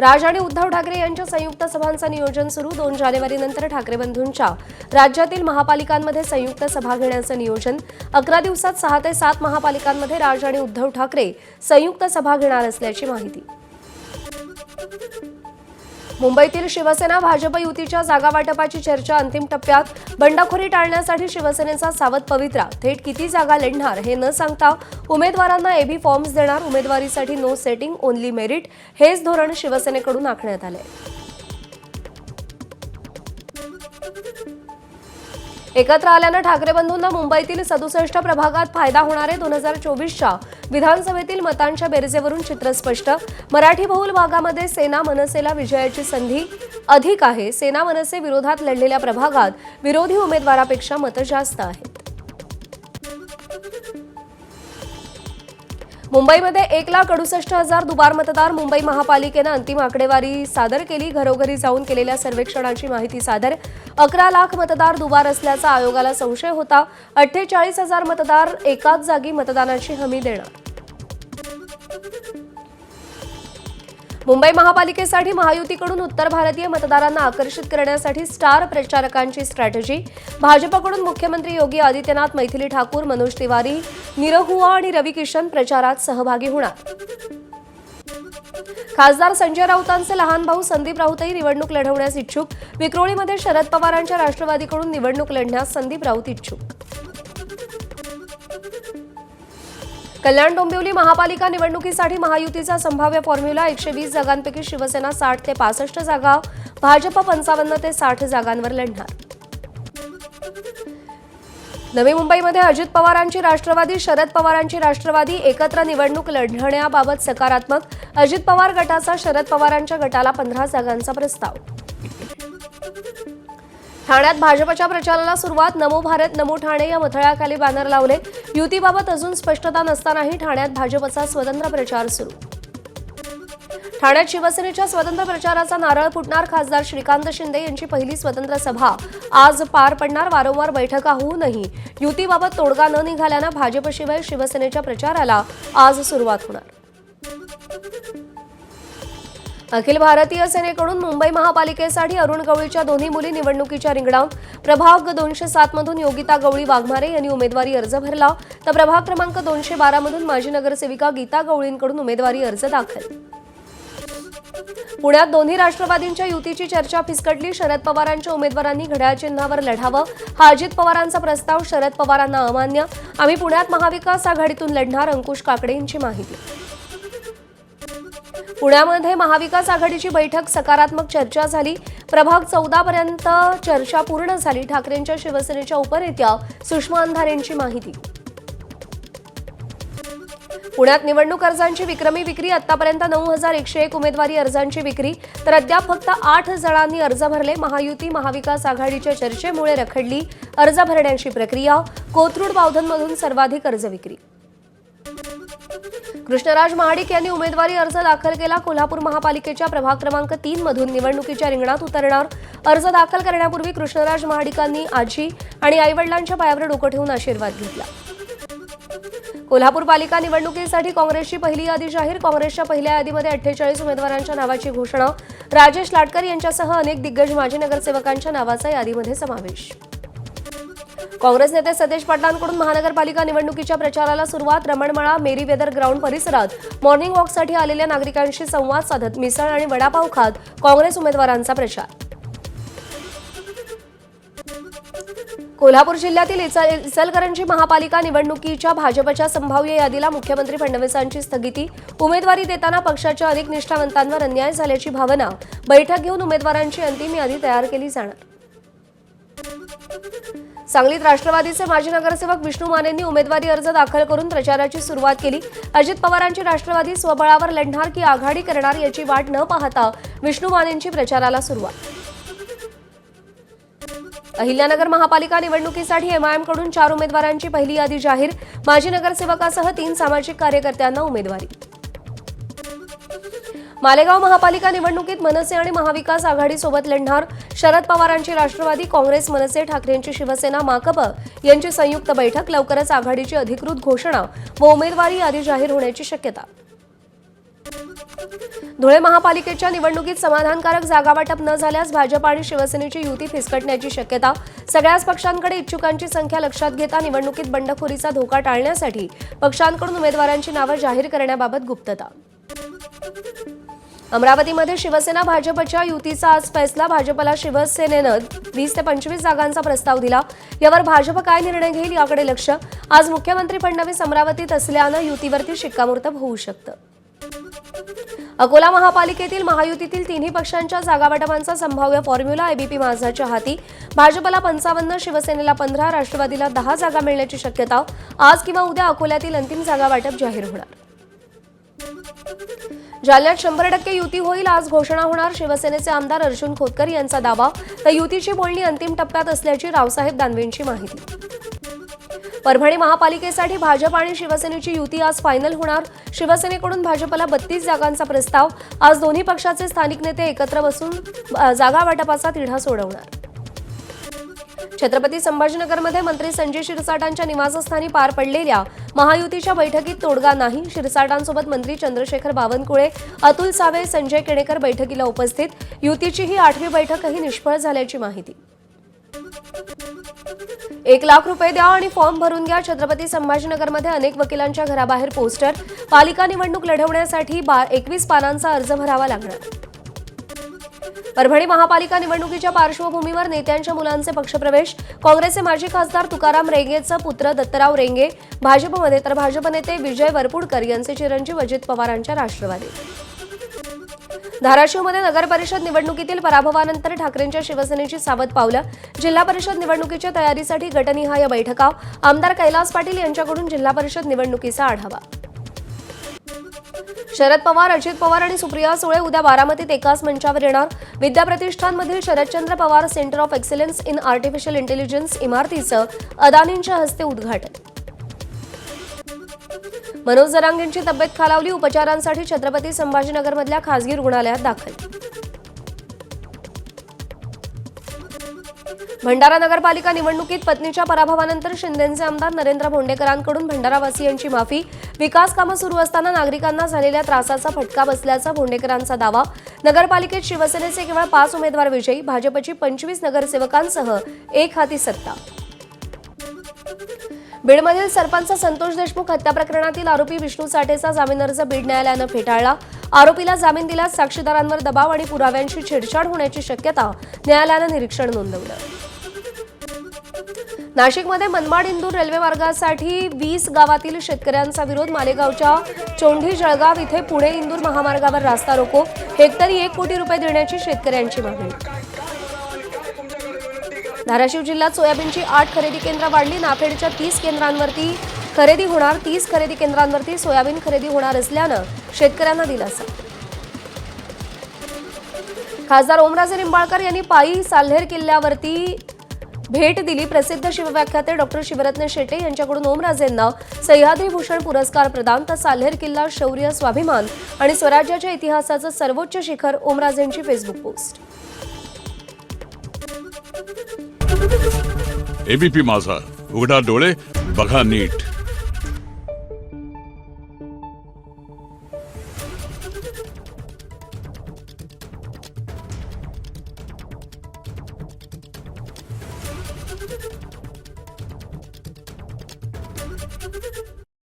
राज आणि उद्धव ठाकरे यांच्या संयुक्त सभांचं नियोजन सुरू. 2 जानेवारीनंतर ठाकरे बंधूंच्या राज्यातील महापालिकांमध्ये संयुक्त सभा घेण्याचं नियोजन. 11 दिवसात 6 ते 7 महापालिकांमध्ये राज आणि उद्धव ठाकरे संयुक्त सभा घेणार असल्याची माहिती. मुंबईतील शिवसेना भाजप युतीच्या जागा वाटपाची चर्चा अंतिम टप्प्यात. बंडखोरी टाळण्यासाठी शिवसेनेचा सावध पवित्रा. थेट किती जागा लढणार हे न सांगता उमेदवारांना एबी फॉर्म्स देणार. उमेदवारीसाठी नो सेटिंग ओनली मेरिट हेच धोरण शिवसेनेकडून आखण्यात आले. एकत्र आल्यानं ठाकरे बंधूंना मुंबईतील 67 प्रभागात फायदा होणार आहे. 2024च्या विधानसभेतील मतांच्या बेरजेवरून चित्र स्पष्ट. मराठी बहुल भागामध्ये सेना मनसेला विजयाची संधी अधिक आहे. सेना मनसे विरोधात लढलेल्या प्रभागात विरोधी उमेदवारापेक्षा मतं जास्त आहेत. मुंबईमध्ये 1,68,000 दुबार मतदार. मुंबई महापालिकेनं अंतिम आकडेवारी सादर केली. घरोघरी जाऊन केलेल्या सर्वेक्षणाची माहिती सादर. 11 लाख मतदार दुबार असल्याचा आयोगाला संशय होता. 48,000 मतदार एकाच जागी मतदानाची हमी देणार. मुंबई महापालिकेसाठी महायुतीकडून उत्तर भारतीय मतदारांना आकर्षित करण्यासाठी स्टार प्रचारकांची स्ट्रॅटेजी. भाजपकडून मुख्यमंत्री योगी आदित्यनाथ, मैथिली ठाकूर, मनोज तिवारी, निरहुआ आणि रवी किशन प्रचारात सहभागी होणार. खासदार संजय राऊतांचे लहान भाऊ संदीप राऊतही निवडणूक लढवण्यास इच्छुक. विक्रोळीमध्ये शरद पवारांच्या राष्ट्रवादीकडून निवडणूक लढण्यास संदीप राऊत इच्छुक. कल्याण डोंबिवली महापालिका निवडणुकीसाठी महायुतीचा संभाव्य फॉर्म्युला. 120 जागांपैकी शिवसेना 60 ते 65 जागा, भाजप 55 ते 60 जागांवर लढणार. नवी मुंबईमध्ये अजित पवारांची राष्ट्रवादी, शरद पवारांची राष्ट्रवादी एकत्र निवडणूक लढण्याबाबत सकारात्मक. अजित पवार गटाचा शरद पवारांच्या गटाला 15 जागांचा प्रस्ताव. ठाण्यात भाजपच्या प्रचाराला सुरुवात. नमो भारत नमो ठाणे या मथळ्याखाली बॅनर लावले. युतीबाबत अजून स्पष्टता नसतानाही ठाण्यात भाजपचा स्वतंत्र प्रचार सुरू. ठाण्यात शिवसेनेच्या स्वतंत्र प्रचाराचा नारळ फुटणार. खासदार श्रीकांत शिंदे यांची पहिली स्वतंत्र सभा आज पार पडणार. वारंवार बैठका होऊनही युतीबाबत तोडगा न निघाल्यानं भाजपशिवाय शिवसेनेच्या प्रचाराला आज सुरुवात होणार. अखिल भारतीय सेनेकडून मुंबई महापालिकेसाठी अरुण गवळीच्या दोन्ही मुली निवडणुकीच्या रिंगणात. प्रभाग 207 मधून योगिता गवळी वाघमारे यांनी उमेदवारी अर्ज भरला, तर प्रभाग क्रमांक 212 मधून माजी नगरसेविका गीता गवळींकडून उमेदवारी अर्ज दाखल. पुण्यात दोन्ही राष्ट्रवादींच्या युतीची चर्चा फिसकटली. शरद पवारांच्या उमेदवारांनी घड्याळ चिन्हावर लढावं हा अजित पवारांचा प्रस्ताव. शरद पवारांना अमान्य. आम्ही पुण्यात महाविकास आघाडीतून लढणार. अंकुश काकडे यांची माहिती. पुण्यामध्ये महाविकास आघाडीची बैठक. सकारात्मक चर्चा झाली. प्रभाग 14 पर्यंत चर्चा पूर्ण झाली. ठाकरेंच्या शिवसेनेच्या उपनेत्या सुषमा अंधारे यांची माहिती. पुण्यात निवडणूक अर्जांची विक्रमी विक्री. आतापर्यंत 9,101 उमेदवारी अर्जांची विक्री, तर अद्याप फक्त 8 जणांनी अर्ज भरले. महायुती महाविकास आघाडीच्या चर्चेमुळे रखडली अर्ज भरण्याची प्रक्रिया. कोथरूड बावधनमधून सर्वाधिक अर्ज विक्री. कृष्णराज महाडिक यांनी उमेदवारी अर्ज दाखल केला. कोल्हापूर महापालिकेच्या प्रभाग क्रमांक 3 मधून निवडणुकीच्या रिंगणात उतरणार. अर्ज दाखल करण्यापूर्वी कृष्णराज महाडिकांनी आजी आणि आईवडिलांच्या पायावर डोकं ठेवून आशीर्वाद घेतला. कोल्हापूर पालिका निवडणुकीसाठी काँग्रेसची पहिली यादी जाहीर. काँग्रेसच्या पहिल्या यादीमध्ये 48 उमेदवारांच्या नावाची घोषणा. राजेश लाटकर यांच्यासह अनेक दिग्गज माजी नगरसेवकांच्या नावाचा यादीमध्ये समावेश. काँग्रेस नेते सतेज पाटलांकडून महानगरपालिका निवडणुकीच्या प्रचाराला सुरुवात. रमणमाळा मेरी वेदर ग्राउंड परिसरात मॉर्निंग वॉकसाठी आलेल्या नागरिकांशी संवाद साधत मिसळ आणि वडापाव खात काँग्रेस उमेदवारांचा प्रचार. कोल्हापूर जिल्ह्यातील इचलकरंजी महापालिका निवडणुकीच्या भाजपच्या संभाव्य यादीला मुख्यमंत्री फडणवीसांची स्थगिती. उमेदवारी देताना पक्षाच्या अनेक निष्ठावंतांवर अन्याय झाल्याची भावना. बैठक घेऊन उमेदवारांची अंतिम यादी तयार केली जाणार. सांगलीत राष्ट्रवादीचे माजी नगरसेवक विष्णू मानेंनी उमेदवारी अर्ज दाखल करून प्रचाराची सुरुवात केली. अजित पवारांची राष्ट्रवादी स्वबळावर लढणार की आघाडी करणार याची वाट न पाहता विष्णू मानेंची प्रचाराला सुरुवात. अहिल्यानगर महापालिका निवडणुकीसाठी एमआयएमकडून 4 उमेदवारांची पहिली यादी जाहीर. माजी नगरसेवकासह 3 सामाजिक कार्यकर्त्यांना उमेदवारी. मालेगाव महापालिका निवडणुकीत मनसे आणि महाविकास आघाडीसोबत लढणार. शरद पवारांची राष्ट्रवादी, काँग्रेस, मनसे, ठाकरेंची शिवसेना, माकप यांची संयुक्त बैठक. लवकरच आघाडीची अधिकृत घोषणा व उमेदवारी यादी जाहीर होण्याची शक्यता. धुळे महापालिकेच्या निवडणुकीत समाधानकारक जागावाटप न झाल्यास भाजप आणि शिवसेनेची युती फिसकटण्याची शक्यता. सगळ्याच पक्षांकडे इच्छुकांची संख्या लक्षात घेता निवडणुकीत बंडखोरीचा धोका टाळण्यासाठी पक्षांकडून उमेदवारांची नावं जाहीर करण्याबाबत गुप्तता. अमरावतीमध्ये शिवसेना भाजपच्या युतीचा आज फैसला. भाजपला शिवसेनेनं 20 ते 25 जागांचा प्रस्ताव दिला. यावर भाजप काय निर्णय घेईल याकडे लक्ष. आज मुख्यमंत्री फडणवीस अमरावतीत असल्यानं युतीवरती शिक्कामोर्तब होऊ शकतं. अकोला महापालिकेतील महायुतीतील तिन्ही पक्षांच्या जागावाटपांचा संभाव्य फॉर्म्युला एबीपी माझाच्या हाती. भाजपला 55, शिवसेनेला 15, राष्ट्रवादीला 10 जागा मिळण्याची शक्यता. आज किंवा उद्या अकोल्यातील अंतिम जागावाटप जाहीर होणार. जालन्यात 100% युती होईल. आज घोषणा होणार. शिवसेनेचे आमदार अर्जुन खोतकर यांचा दावा. तर युतीची बोलणी अंतिम टप्प्यात असल्याची रावसाहेब दानवेंची माहिती. परभणी महापालिकेसाठी भाजप आणि शिवसेनेची युती आज फायनल होणार. शिवसेनेकडून भाजपला 32 जागांचा प्रस्ताव. आज दोन्ही पक्षाचे स्थानिक नेते एकत्र बसून जागा वाटपाचा तिढा सोडवणार. छत्रपती संभाजीनगरमध्ये मंत्री संजय शिरसाटांच्या निवासस्थानी पार पडलेल्या महायुतीच्या बैठकीत तोडगा नाही. शिरसाटांसोबत मंत्री चंद्रशेखर बावनकुळे, अतुल सावे, संजय केणेकर बैठकीला उपस्थित. युतीची ही 8वी बैठकही निष्फळ झाल्याची माहिती. 1 लाख रुपये द्या आणि फॉर्म भरून घ्या. छत्रपती संभाजीनगरमध्ये अनेक वकिलांच्या घराबाहेर पोस्टर. पालिका निवडणूक लढवण्यासाठी 21 पानांचा अर्ज भरावा लागणार. परभणी महापालिका निवडणुकीच्या पार्श्वभूमीवर नेत्यांच्या मुलांचे पक्षप्रवेश. काँग्रेसचे माजी खासदार तुकाराम रेंगेचा पुत्र दत्तराव रेंगे भाजपमध्ये, तर भाजप नेते विजय वरपुडकर यांचे चिरंजीव अजित पवारांच्या राष्ट्रवादी. धाराशिवमध्ये नगरपरिषद निवडणुकीतील पराभवानंतर ठाकरेंच्या शिवसेनेची सावध पावलं. जिल्हा परिषद निवडणुकीच्या तयारीसाठी गटनिहाय बैठका. आमदार कैलास पाटील यांच्याकडून जिल्हा परिषद निवडणुकीचा आढावा. शरद पवार, अजित पवार आणि सुप्रिया सुळे उद्या बारामतीत एकाच मंचावर येणार. विद्याप्रतिष्ठानमधील Sharadchandra Pawar centre of excellence in artificial intelligence इमारतीचं अदानींच्या हस्ते उद्घाटन. मनोज जरांगेंची तब्येत खालावली. उपचारांसाठी छत्रपती संभाजीनगरमधल्या खासगी रुग्णालयात दाखल. भंडारा नगरपालिका निवडणुकीत पत्नीच्या पराभवानंतर शिंदेचे आमदार नरेंद्र भोंडेकरांकडून भंडारावासियांची माफी. विकास कामं सुरू असताना नागरिकांना झालेल्या त्रासाचा फटका बसल्याचा भोंडेकरांचा दावा. नगरपालिकेत शिवसेनेचे केवळ 5 उमेदवार विजयी. भाजपची 25 नगरसेवकांसह एक हाती सत्ता. बीडमधील सरपंच संतोष देशमुख हत्या प्रकरणातील आरोपी विष्णू साठेचा जामीन अर्ज बीड न्यायालयानं फेटाळला. आरोपीला जामीन दिल्यास साक्षीदारांवर दबाव आणि पुराव्यांची छेडछाड होण्याची शक्यता. न्यायालयानं निरीक्षण नोंदवलं. नाशिकमध्ये मनमाड इंदूर रेल्वे मार्गासाठी 20 गावातील शेतकऱ्यांचा विरोध. मालेगावच्या चोंढी जळगाव इथे पुणे इंदूर महामार्गावर रास्ता रोको. हेक्टरी 1 कोटी रुपये देण्याची शेतकऱ्यांची मागणी. धाराशिव जिल्ह्यात सोयाबीनची 8 खरेदी केंद्र वाढली. नाफेडच्या 30 केंद्रांवरती खरेदी होणार. 30 खरेदी केंद्रांवरती सोयाबीन खरेदी होणार असल्यानं शेतकऱ्यांना दिलासा. खासदार ओमराजे निंबाळकर यांनी पायी साल्हेर किल्ल्यावरती भेट दिली. प्रसिद्ध शिवव्याख्याते डॉक्टर शिवरत्न शेटे यांच्याकडून ओमराजेंना सह्याद्री भूषण पुरस्कार प्रदान. तर साल्हेर किल्ला शौर्य, स्वाभिमान आणि स्वराज्याच्या इतिहासाचं सर्वोच्च शिखर. ओमराजेंची फेसबुक पोस्ट. एबीपी माझा, उघडा डोळे बघा नीट.